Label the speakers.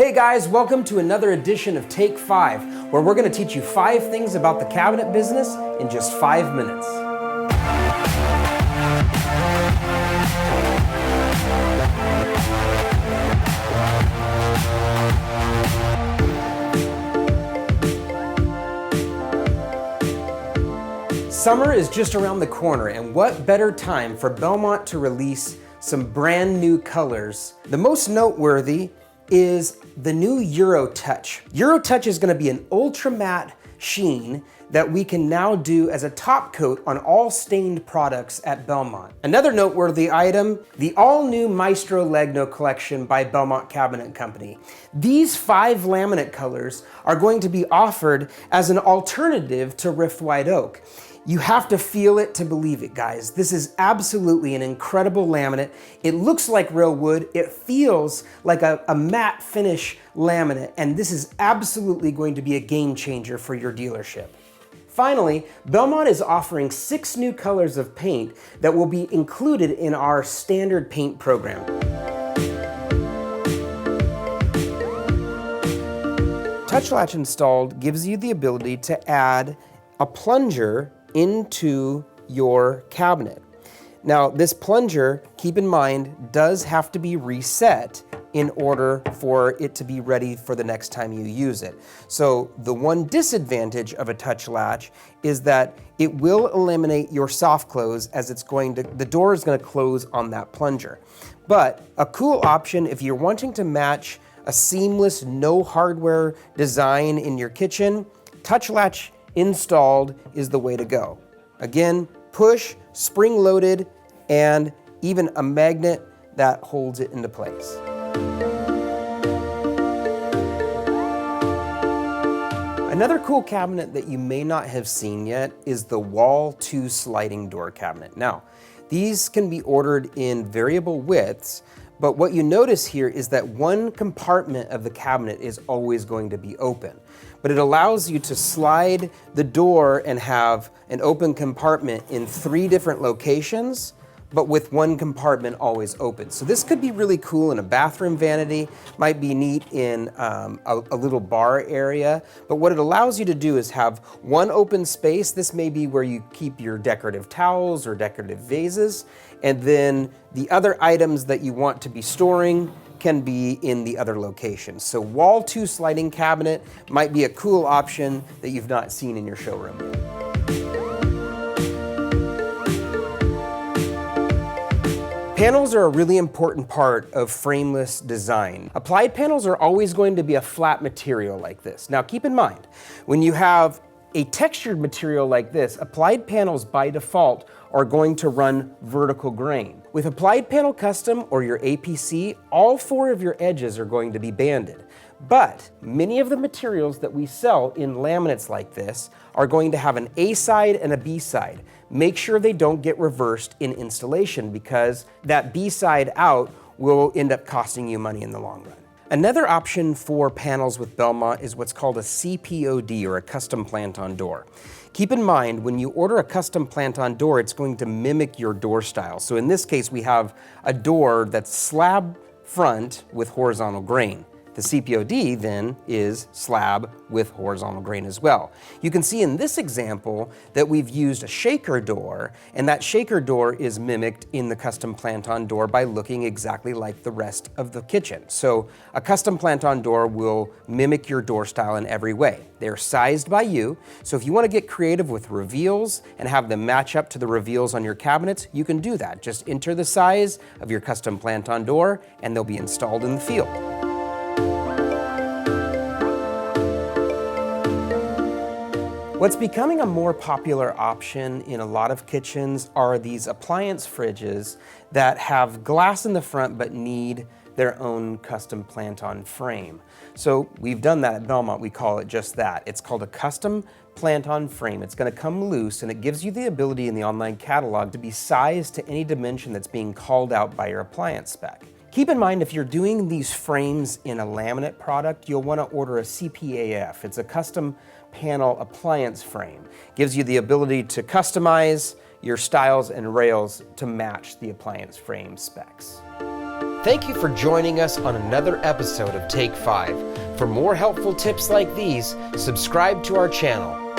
Speaker 1: Hey guys, welcome to another edition of Take 5, where we're going to teach you 5 things about the cabinet business in just 5 minutes. Summer is just around the corner, and what better time for Belmont to release some brand new colors? The most noteworthy is the new Euro Touch. Euro Touch is going to be an ultra matte sheen that we can now do as a top coat on all stained products at Belmont. Another noteworthy item, the all-new Maestro Legno collection by Belmont Cabinet Company. These 5 laminate colors are going to be offered as an alternative to Rift White Oak. You have to feel it to believe it, guys. This is absolutely an incredible laminate. It looks like real wood. It feels like a matte finish laminate, and this is absolutely going to be a game changer for your dealership. Finally, Belmont is offering 6 new colors of paint that will be included in our standard paint program. Touch Latch installed gives you the ability to add a plunger into your cabinet. Now, this plunger, keep in mind, does have to be reset in order for it to be ready for the next time you use it. So the one disadvantage of a Touch Latch is that it will eliminate your soft close, as the door is going to close on that plunger. But a cool option if you're wanting to match a seamless, no hardware design in your kitchen, Touch Latch installed is the way to go. Again, push, spring-loaded, and even a magnet that holds it into place. Another cool cabinet that you may not have seen yet is the Wall 2 sliding door cabinet. Now, these can be ordered in variable widths, but what you notice here is that one compartment of the cabinet is always going to be open. But it allows you to slide the door and have an open compartment in 3 different locations, but with one compartment always open. So this could be really cool in a bathroom vanity, might be neat in a little bar area. But what it allows you to do is have one open space. This may be where you keep your decorative towels or decorative vases, and then the other items that you want to be storing can be in the other location. So Wall 2 sliding cabinet might be a cool option that you've not seen in your showroom yet. Panels are a really important part of frameless design. Applied panels are always going to be a flat material like this. Now keep in mind, when you have a textured material like this, applied panels by default are going to run vertical grain. With Applied Panel Custom or your APC, all 4 of your edges are going to be banded. But many of the materials that we sell in laminates like this are going to have an A side and a B side. Make sure they don't get reversed in installation, because that B side out will end up costing you money in the long run. Another option for panels with Belmont is what's called a CPOD, or a custom plant-on door. Keep in mind, when you order a custom plant-on door, it's going to mimic your door style. So in this case, we have a door that's slab front with horizontal grain. The CPOD then is slab with horizontal grain as well. You can see in this example that we've used a shaker door, and that shaker door is mimicked in the custom plant-on door by looking exactly like the rest of the kitchen. So a custom plant-on door will mimic your door style in every way. They're sized by you, so if you want to get creative with reveals and have them match up to the reveals on your cabinets, you can do that. Just enter the size of your custom plant-on door and they'll be installed in the field. What's becoming a more popular option in a lot of kitchens are these appliance fridges that have glass in the front but need their own custom plant-on frame. So we've done that at Belmont. We call it just that. It's called a custom plant-on frame. It's going to come loose, and it gives you the ability in the online catalog to be sized to any dimension that's being called out by your appliance spec. Keep in mind, if you're doing these frames in a laminate product, you'll want to order a CPAF. It's a custom panel appliance frame. Gives you the ability to customize your styles and rails to match the appliance frame specs. Thank you for joining us on another episode of Take 5. For more helpful tips like these, subscribe to our channel.